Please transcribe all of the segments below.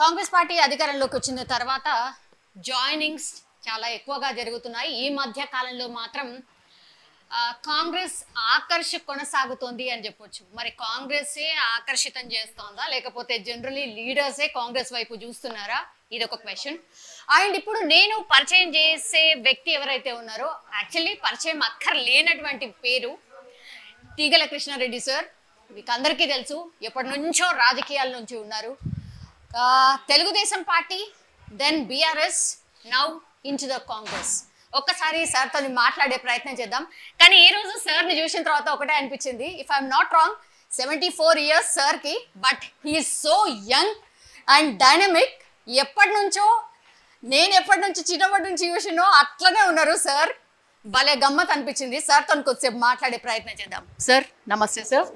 Congress party అధికారంలోకి వచ్చిన తర్వాత జాయినింగ్స్ చాలా ఎక్కువగా జరుగుతున్నాయి. ఈ మధ్య కాలంలో మాత్రం కాంగ్రెస్ ఆకర్ష కొనసాగుతోంది అని చెప్పొచ్చు. మరి కాంగ్రెసే ఆకర్షితం చేస్తోందా, లేకపోతే జనరలీ లీడర్సే కాంగ్రెస్ వైపు చూస్తున్నారా? ఇది ఒక క్వశ్చన్. అండ్ ఇప్పుడు నేను పరిచయం చేసే వ్యక్తి ఎవరైతే ఉన్నారో, యాక్చువల్లీ పరిచయం అక్కర్లేనటువంటి పేరు తీగల కృష్ణారెడ్డి సార్. మీకు అందరికీ తెలుసు, ఎప్పటి నుంచో రాజకీయాల నుంచి ఉన్నారు. Telugu Desam party, then BRS, now into the Congress. ఒక్కసారి సార్తో మాట్లాడే ప్రయత్నం చేద్దాం. కానీ ఈ రోజు సార్ని చూసిన తర్వాత ఒకటే అనిపించింది, if I'm not wrong 74 years సార్కి, but he is so young and dynamic. నేను ఎప్పటి నుంచి చిన్నప్పటి నుంచి చూసినో అట్లనే ఉన్నారు సార్. భలే గమ్మత్ అనిపించింది. సార్తో కొద్దిసేపు మాట్లాడే ప్రయత్నం చేద్దాం. సార్ నమస్తే సార్.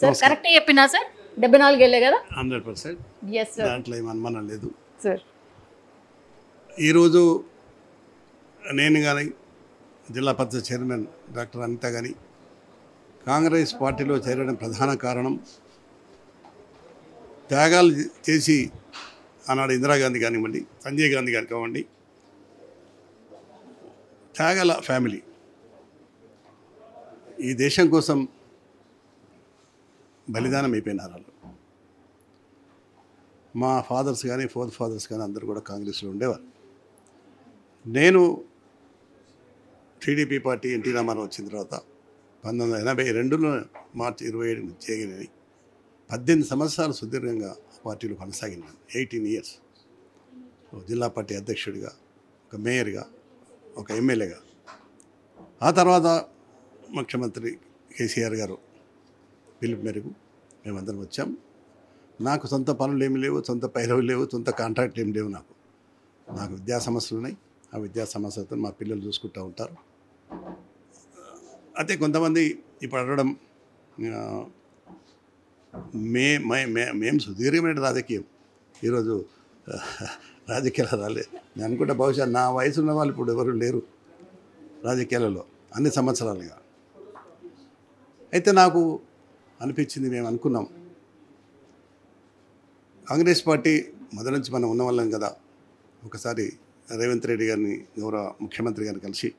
సార్ కరెక్టే చెప్పినా సార్? 74 ఏళ్ళే కదా? 100%. ఎస్ సార్, దాంట్లో ఏం అనుమానం లేదు సార్. ఈరోజు నేను కానీ జిల్లా పరిషత్ చైర్మన్ డాక్టర్ అనిత కానీ కాంగ్రెస్ పార్టీలో చేరడం ప్రధాన కారణం, త్యాగాలు చేసి ఆనాడు ఇందిరాగాంధీ కానివ్వండి, సంజయ్ గాంధీ గారు కానివ్వండి, త్యాగాల ఫ్యామిలీ ఈ దేశం కోసం బలిదానం అయిపోయినారు వాళ్ళు. మా ఫాదర్స్ కానీ ఫోర్త్ ఫాదర్స్ కానీ అందరూ కూడా కాంగ్రెస్లో ఉండేవారు. నేను టీడీపీ పార్టీ ఎన్టీ రామారావు వచ్చిన తర్వాత 1982లో మార్చి 27 చేయగలిగినాయి. 18 సంవత్సరాలు సుదీర్ఘంగా పార్టీలో కొనసాగినాను. 18 years జిల్లా పార్టీ అధ్యక్షుడిగా, ఒక మేయర్గా, ఒక ఎమ్మెల్యేగా. ఆ తర్వాత ముఖ్యమంత్రి కేసీఆర్ గారు పిలుపు మేరకు మేమందరం వచ్చాం. నాకు సొంత పనులు ఏమి లేవు, సొంత పైరవులు లేవు, సొంత కాంట్రాక్ట్లు ఏమి లేవు. నాకు విద్యా సమస్యలు ఉన్నాయి. ఆ విద్యా సమస్యలతో మా పిల్లలు చూసుకుంటూ ఉంటారు. అయితే కొంతమంది ఇప్పుడు అడగడం, మేము సుదీర్ఘమైన రాజకీయం, ఈరోజు రాజకీయాలు రాలేదు. నేను అనుకుంటే బహుశా నా వయసు ఉన్న వాళ్ళు ఇప్పుడు ఎవరు లేరు రాజకీయాలలో అన్ని సంవత్సరాలుగా. అయితే నాకు అనిపించింది, మేము అనుకున్నాం కాంగ్రెస్ పార్టీ మొదటి నుంచి మనం ఉన్న వాళ్ళం కదా, ఒకసారి రేవంత్ రెడ్డి గారిని, గౌరవ ముఖ్యమంత్రి గారిని కలిసి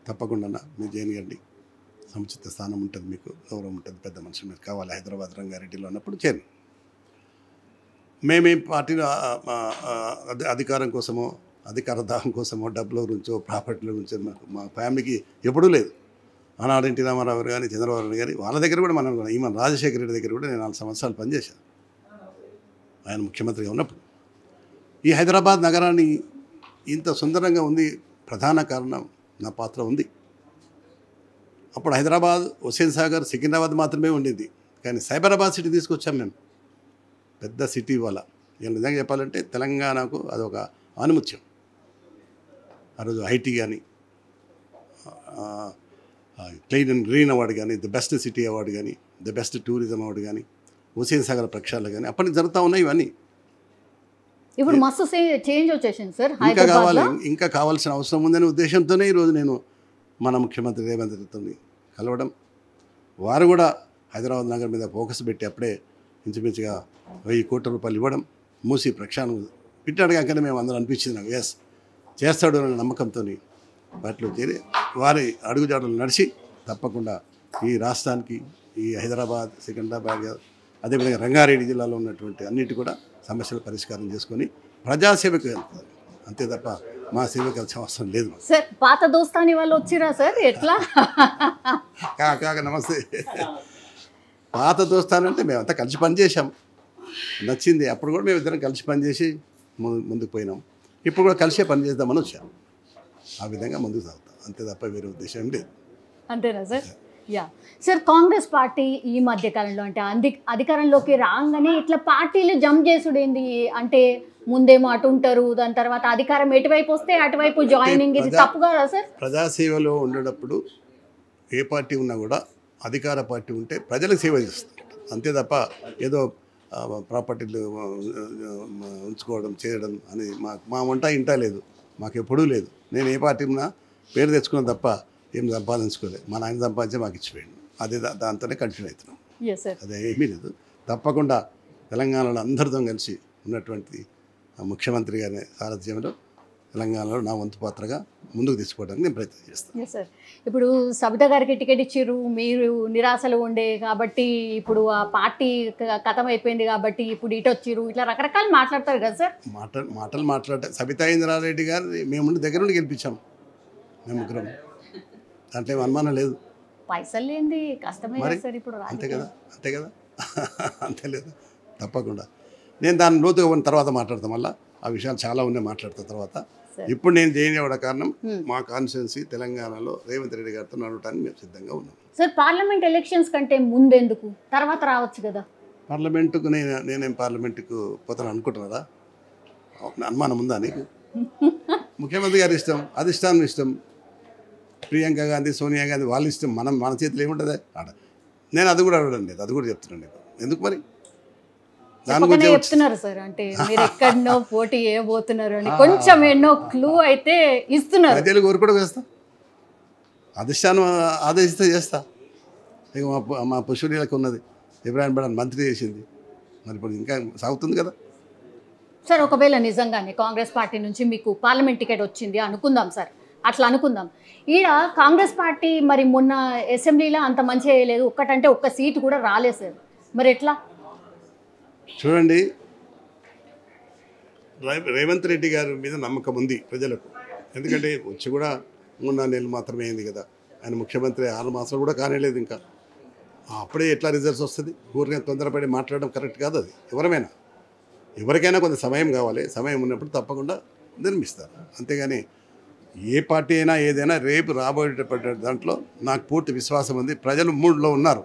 తప్పకుండా మీరు చేయండి, సముచిత స్థానం ఉంటుంది, మీకు గౌరవం ఉంటుంది, పెద్ద మనుషులు మీరు కావాలి, హైదరాబాద్ రంగారెడ్డిలో అన్నప్పుడు చేయండి. మేమేం పార్టీలో అధికారం కోసమో, అధికార దాహం కోసమో, డబ్బుల గురించో, ప్రాపర్టీల గురించో మా ఫ్యామిలీకి ఎప్పుడూ లేదు. ఆనాడు ఎన్టీ రామారావు గారు కానీ, చంద్రబాబు నాయుడు గారి వాళ్ళ దగ్గర కూడా మనం, ఈవెన్ రాజశేఖర రెడ్డి దగ్గర కూడా నేను 4 సంవత్సరాలు పనిచేశాను ఆయన ముఖ్యమంత్రిగా ఉన్నప్పుడు. ఈ హైదరాబాద్ నగరాన్ని ఇంత సుందరంగా ఉంది, ప్రధాన కారణం నా పాత్ర ఉంది. అప్పుడు హైదరాబాద్, హుస్సేన్ సాగర్, సికింద్రాబాద్ మాత్రమే ఉండేది. కానీ సైబరాబాద్ సిటీ తీసుకొచ్చాం మేము, పెద్ద సిటీ వల్ల. నేను నిజంగా చెప్పాలంటే తెలంగాణకు అదొక ఆనుముత్యం. ఆ రోజు ఐటీ కానీ, క్లీన్ అండ్ గ్రీన్ అవార్డు కానీ, ది బెస్ట్ సిటీ అవార్డు కానీ, ది బెస్ట్ టూరిజం అవార్డు కానీ, హుస్సేన్ సాగర్ ప్రక్షాళన కానీ అప్పటికి జరుగుతూ ఉన్నాయి. ఇవన్నీ ఇప్పుడు మస్తు చేంజ్ వచ్చేసింది సార్. ఇంకా కావాల్సిన అవసరం ఉందనే ఉద్దేశంతోనే ఈరోజు నేను మన ముఖ్యమంత్రి రేవంత్ రెడ్డితో కలవడం. వారు కూడా హైదరాబాద్ నగర్ మీద ఫోకస్ పెట్టి అప్పుడే ఇంచుమించుగా 1000 కోట్ల రూపాయలు ఇవ్వడం, మూసి ప్రక్షాళన పెట్టాడు. కాకనే మేము అందరూ అనిపించింది నాకు, ఎస్ చేస్తాడు అనే నమ్మకంతో వాటిలో చేరి వారి అడుగుజాడలు నడిచి తప్పకుండా ఈ రాష్ట్రానికి, ఈ హైదరాబాద్, సికింద్రాబాద్, అదేవిధంగా రంగారెడ్డి జిల్లాలో ఉన్నటువంటి అన్నిటి కూడా సమస్యలు పరిష్కారం చేసుకొని ప్రజాసేవకు వెళ్తుంది, అంతే తప్ప మా సేవకు వెళ్ళాల్సిన అవసరం లేదు. సార్ పాత దోస్తాని వాళ్ళు వచ్చిరా సార్? ఎట్లా? కాక నమస్తే. పాత దోస్తానంటే మేమంతా కలిసి పనిచేసాం, నచ్చింది. అప్పుడు కూడా మేము ఇద్దరం కలిసి పనిచేసి ముందుకు పోయినాం. ఇప్పుడు కూడా కలిసే పనిచేద్దామని వచ్చాం. ఆ విధంగా ముందుకు సాగుతాం, అంతే తప్ప వేరే ఉద్దేశం లేదు. అంతేనా sir? Yeah sir, Congress party ఈ మధ్య కాలంలో అంటే అధికారంలోకి రాగానే ఇట్లా పార్టీలు జంప్ చేసుడేంది అంటే, ముందేమో అటు ఉంటారు, దాని తర్వాత అధికారం ఎటువైపు వస్తే అటువైపు జాయినింగ్, ఇది తప్పు కదా సార్? ప్రజాసేవలో ఉండేటప్పుడు ఏ పార్టీ ఉన్నా కూడా అధికార పార్టీ ఉంటే ప్రజలకు సేవ చేస్తుంది, అంతే తప్ప ఏదో ప్రాపర్టీలు ఉంచుకోవడం చేయడం అని మా వంట ఇంటా లేదు, మాకు ఎప్పుడూ లేదు. నేను ఏ పార్టీ ఉన్నా పేరు తెచ్చుకున్నా తప్ప ఏం సంపాదించుకోలేదు. మా నాయన సంపాదించే మాకు ఇచ్చిపోయాడు, అదే దాంతోనే కంటిన్యూ అవుతున్నాం. అదే ఏమీ లేదు. తప్పకుండా తెలంగాణలో అందరితో కలిసి ఉన్నటువంటి ముఖ్యమంత్రి గారి సారథ్యంలో తెలంగాణలో నా వంతు పాత్రగా ముందుకు తీసుకోవడానికి నేను ప్రయత్నం చేస్తాను. సార్ ఇప్పుడు సబిత గారికి టికెట్ ఇచ్చారు, మీరు నిరాశలు ఉండే కాబట్టి ఇప్పుడు ఆ పార్టీ కథం అయిపోయింది కాబట్టి ఇప్పుడు ఇటు వచ్చిర్రు, ఇట్లా రకరకాలు మాట్లాడతారు కదా సార్. మాటలు మాట్లాడే సబితా ఇంద్రారెడ్డి గారు మేము దగ్గర నుండి గెలిపించాం, మేము ముగ్గురం, దాంట్లో ఏం అనుమానం లేదు. పైసలు లేనిది కష్టమే కదా సార్ ఇప్పుడు. అంతే కదా అంతే లేదు తప్పకుండా. నేను దాని లోతుగా ఉన్న తర్వాత మాట్లాడతాం, మళ్ళీ ఆ విషయాలు చాలా ఉన్నాయి మాట్లాడతాం తర్వాత. ఇప్పుడు నేను చేయనివ్వడం కారణం మా కాన్స్టిట్యున్సీ తెలంగాణలో రేవంత్ రెడ్డి గారితో నడవడానికి మేము సిద్ధంగా ఉన్నాం. సార్ పార్లమెంట్ ఎలక్షన్స్ కంటే ముందెందుకు, తర్వాత రావచ్చు కదా. పార్లమెంటుకు నేనేం పార్లమెంటుకు పోతాను అనుకుంటున్నారా? అనుమానం ఉందా నీకు? ముఖ్యమంత్రి గారి ఇష్టం, అధిష్టానం ఇష్టం, ప్రియాంక గాంధీ, సోనియా గాంధీ వాళ్ళ ఇష్టం, మన చేతిలో ఏముంటుంది ఆడ. నేను అది కూడా అడగడం లేదు, అది కూడా చెప్తున్నాను నీకు. ఎందుకు మరి చెప్తున్నారు సార్, అంటే మీరు ఎక్కడనో పోటీ చేయబోతున్నారు అని కొంచెం ఎన్నో క్లూ అయితే ఇస్తున్నారు. ప్రజలు కోరుకోవడం చేస్తా, అధిష్టానం ఆదేశిస్తే చేస్తా. ఇక మా పుష్పనీలకు ఉన్నది, ఇబ్రాహిం బడాన్ మంత్రి చేసింది, మరి ఇప్పుడు ఇంకా సాగుతుంది కదా సార్. ఒకవేళ నిజంగానే కాంగ్రెస్ పార్టీ నుంచి మీకు పార్లమెంట్ టికెట్ వచ్చింది అనుకుందాం సార్, అట్లా అనుకుందాం. ఈడ కాంగ్రెస్ పార్టీ మరి మొన్న అసెంబ్లీలో అంత మంచిగా చేయలేదు, ఒక్కటంటే ఒక్క సీటు కూడా రాలేదు సార్, మరి ఎట్లా? చూడండి, రేవంత్ రెడ్డి గారి మీద నమ్మకం ఉంది ప్రజలకు. ఎందుకంటే వచ్చి కూడా 3-4 నెలలు మాత్రమే అయింది కదా, ఆయన ముఖ్యమంత్రి 6 మాసాలు కూడా కానేలేదు ఇంకా. అప్పుడే ఎట్లా రిజల్ట్స్ వస్తుంది? ఊరికే తొందరపడి మాట్లాడడం కరెక్ట్ కాదు. అది ఎవరికైనా కొంత సమయం కావాలి, సమయం ఉన్నప్పుడు తప్పకుండా నిర్మిస్తారు. అంతేగాని ఏ పార్టీ అయినా ఏదైనా రేపు రాబోయేటప్పటి దాంట్లో నాకు పూర్తి విశ్వాసం ఉంది. ప్రజలు మూడ్లో ఉన్నారు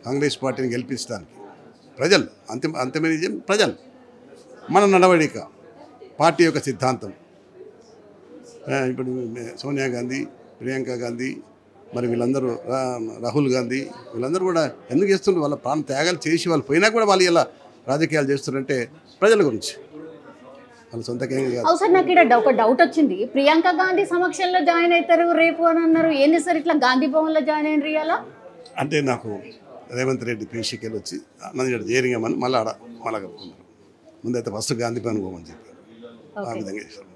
కాంగ్రెస్ పార్టీని గెలిపించడానికి. ప్రజలు అంతిమ ప్రజలు, మన నడవడిక, పార్టీ యొక్క సిద్ధాంతం. ఇప్పుడు సోనియా గాంధీ, ప్రియాంక గాంధీ, మరి వీళ్ళందరూ, రాహుల్ గాంధీ, వీళ్ళందరూ కూడా ఎందుకు చేస్తున్నారు? వాళ్ళ ప్రాణ త్యాగాలు చేసి వాళ్ళు పోయినా కూడా వాళ్ళు ఇలా రాజకీయాలు చేస్తున్నారంటే ప్రజల గురించి, వాళ్ళ సొంతకేం కాదు. సార్ నాకు ఇక్కడ ఒక డౌట్ వచ్చింది. ప్రియాంక గాంధీ సమక్షంలో జాయిన్ అవుతారు రేపు అని అన్నారు, ఏంటి సార్ ఇట్లా గాంధీ భవన్లో జాయిన్ అయిన రియాలా? అంటే నాకు రేవంత్ రెడ్డి పీసీకి వచ్చి నన్ను ఇక్కడ చేరింగమని మళ్ళీ మళ్ళా కప్పుకున్నారు. ముందైతే ఫస్ట్ గాంధీ భవన్ పోమని చెప్పారు, ఆ విధంగా చేశారు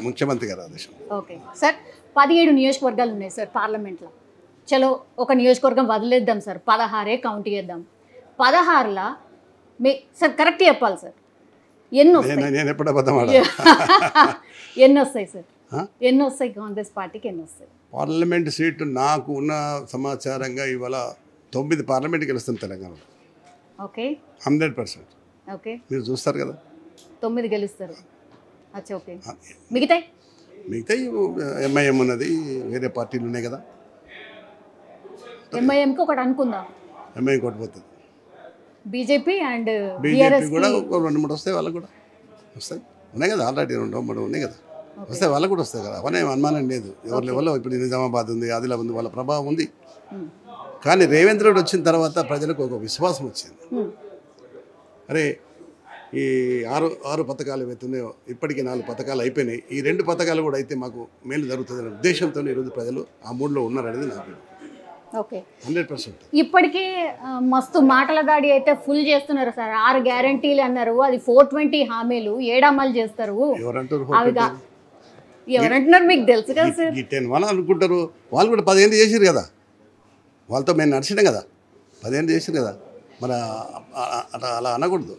ముఖ్యమంత్రి గారు ఆదేశం. ఓకే సార్, 17 నియోజకవర్గాలు ఉన్నాయి సార్ పార్లమెంట్లో. చలో ఒక నియోజకవర్గం వదిలేద్దాం సార్, 16 కౌంట్ చేద్దాం. 16లా సార్ కరెక్ట్ చెప్పాలి సార్, ఎన్ని వస్తాయి? నేను ఎప్పుడు అబద్ధం ఎన్ని వస్తాయి సార్, ఎన్ని వస్తాయి కాంగ్రెస్ పార్టీకి, ఎన్ని వస్తాయి? పార్లమెంట్ సీటు నాకు ఉన్న సమాచారంగా ఇవాళ 9 పార్లమెంట్ గెలుస్తుంది తెలంగాణలో. ఓకే, 100%. ఓకే, మీరు చూస్తారు కదా, 9 గెలుస్తారు. అచ్చా, ఓకే. మిగతాయి ఎంఐఎం ఉన్నది, వేరే పార్టీలు ఉన్నాయి కదా. ఎంఐఎంకి ఒకటి అనుకుందాం, ఎంఐఎం కొట్టిపోతుంది. బీజేపీ అండ్ బీజేపీ కూడా 2-3 వస్తాయి, వాళ్ళకు కూడా వస్తాయి, ఉన్నాయి కదా, ఆల్రెడీ 2-3 ఉన్నాయి కదా, వస్తాయి, వాళ్ళకు కూడా వస్తాయి కదా. అవన్నీ అనుమానం లేదు. ఎవరి లెవెల్లో ఇప్పుడు నిజామాబాద్ ఉంది, ఆదిలాబాద్ ఉంది, వాళ్ళ ప్రభావం ఉంది. కానీ రేవంత్ రెడ్డి వచ్చిన తర్వాత ప్రజలకు ఒక విశ్వాసం వచ్చింది. అరే ఈ 6 పథకాలు ఏవైతున్నాయో ఇప్పటికీ 4 పథకాలు అయిపోయినాయి, ఈ 2 పథకాలు కూడా అయితే మాకు మేలు జరుగుతుందనే ఉద్దేశంతో ఈరోజు ప్రజలు ఆ మూడ్లో ఉన్నారనేది నాకు. ఓకే, 100%. ఇప్పటికే మస్తు మాటల దాడి అయితే ఫుల్ చేస్తున్నారు సార్. 6 గ్యారంటీలు అన్నారు, అది 420 హామీలు 7 అమలు చేస్తారు. ఎవరంటున్నారు మీకు తెలుసు కదా సార్. 10 అనుకుంటారు, వాళ్ళు కూడా 10 ఏళ్ళు చేసారు కదా, వాళ్ళతో మేము నడిచినాం కదా, 10 ఏళ్ళు చేసారు కదా, మరి అలా అనకూడదు.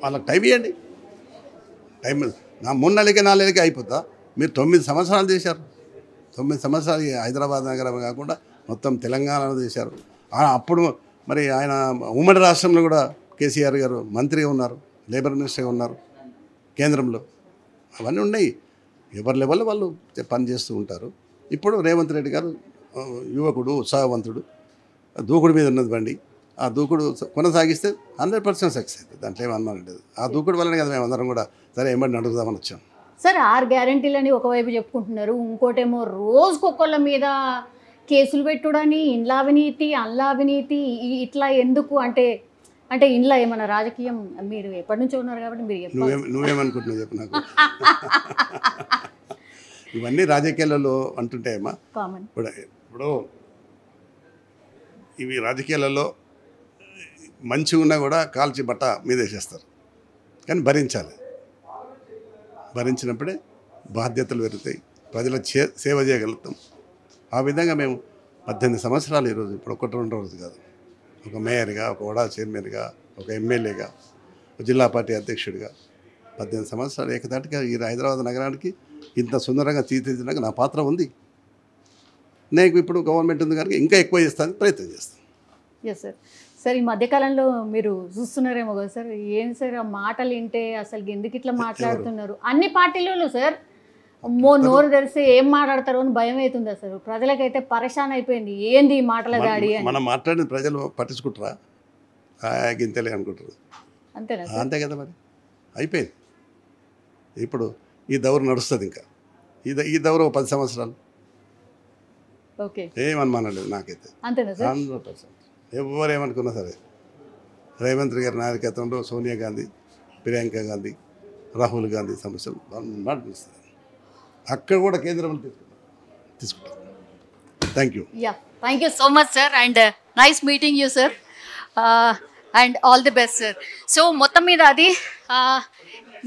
వాళ్ళకి టైం ఇవ్వండి. టైం నా 3 నెలలకే 4 నెలలకే అయిపోతా. మీరు 9 సంవత్సరాలు చేశారు. 9 సంవత్సరాలు హైదరాబాద్ నగరం కాకుండా మొత్తం తెలంగాణలో చేశారు. అప్పుడు మరి ఆయన ఉమ్మడి రాష్ట్రంలో కూడా కేసీఆర్ గారు మంత్రిగా ఉన్నారు, లేబర్ మినిస్టర్గా ఉన్నారు కేంద్రంలో. అవన్నీ ఉన్నాయి. ఎవరి లెవెల్లో వాళ్ళు పనిచేస్తూ ఉంటారు. ఇప్పుడు రేవంత్ రెడ్డి గారు యువకుడు, ఉత్సాహవంతుడు, దూకుడు మీద ఉన్నది బండి. ఆ దూకుడు కొనసాగిస్తే 100% సక్సెస్ అవుతుంది, దాంట్లో ఏం అనుమానం లేదు. ఆ దూకుడు వల్లనే కదా మేము అందరం కూడా సరే ఏమని అడుగుదామని వచ్చాం. సార్ 6 గ్యారంటీలని ఒకవైపు చెప్పుకుంటున్నారు, ఇంకోటేమో రోజుకొకళ్ళ మీద కేసులు పెట్టుడని, ఇండ్ల అవినీతి, అండ్ల అవినీతి, ఇట్లా ఎందుకు అంటే ఇంట్లో ఏమన్నా రాజకీయం? మీరు ఎప్పటి నుంచో ఉన్నారు కాబట్టి మీరు నువ్వేమనుకుంటున్నావు చెప్పు నాకు. ఇవన్నీ రాజకీయాలలో అంటుంటాయమ్మా. ఇప్పుడు ఇవి రాజకీయాలలో మంచిగా ఉన్నా కూడా కాల్చి బట్ట మీద వేసేస్తారు. కానీ భరించాలి. భరించినప్పుడే బాధ్యతలు పెరుగుతాయి, ప్రజల సేవ చేయగలుగుతాం. ఆ విధంగా మేము 18 సంవత్సరాలు ఈరోజు, ఇప్పుడు 1-2 రోజు కాదు, ఒక మేయర్గా, ఒక వడా చైర్మన్గా, ఒక ఎమ్మెల్యేగా, జిల్లా పార్టీ అధ్యక్షుడిగా 18 సంవత్సరాలు ఏకదాటిగా ఈ హైదరాబాద్ నగరానికి ఇంత సుందరంగా తీర్చిదిద్దడానికి నా పాత్ర ఉంది. నేను ఇప్పుడు గవర్నమెంట్ ఉంది కనుక ఇంకా ఎక్కువ చేస్తానికి ప్రయత్నం చేస్తాను. Yes sir. సార్ ఈ మధ్యకాలంలో మీరు చూస్తున్నారేమో కదా సార్, ఏం సార్ ఆ మాటలు వింటే అసలు ఎందుకు ఇట్లా మాట్లాడుతున్నారు అన్ని పార్టీలలో సార్. అమ్మో నోరు తెరిస్తే ఏం మాట్లాడతారో అని భయం అవుతుంది అసలు. ప్రజలకైతే పరేషాన్ అయిపోయింది, ఏంది ఈ మాటల దాడి అని. మనం మాట్లాడిన ప్రజలు పట్టించుకుంటారా? గింతలే అనుకుంటారు. అంతేనా? అంతే కదా, మరి అయిపోయింది. ఇప్పుడు ఈ దౌరు నడుస్తుంది ఇంకా. ఈ దౌరు 10 సంవత్సరాలు ఓకే ఏమనుమానలేదు నాకైతే. అంతేనా సార్? 100%. ఎవరు ఏమనుకున్నా సరే రేవంత్ గారి నాయకత్వంలో సోనియా గాంధీ, ప్రియాంక గాంధీ, రాహుల్ గాంధీ సమస్యలు నడుస్తుంది. అక్కడ కూడా కేంద్రంలో తీసుకుంటాం. Thank you. Yeah, thank you so much sir, and nice meeting you sir, and all the best sir. So మొత్తం మీద అది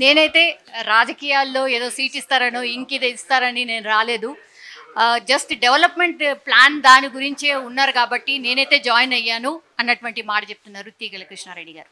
నేనైతే రాజకీయాల్లో ఏదో సీట్ ఇస్తారనో ఇంకేదో ఇస్తారని నేను రాలేదు. జస్ట్ డెవలప్మెంట్ ప్లాన్ దాని గురించే ఉన్నారు కాబట్టి నేనైతే జాయిన్ అయ్యాను అన్నటువంటి మాట చెప్తున్నారు తీగల కృష్ణారెడ్డి గారు.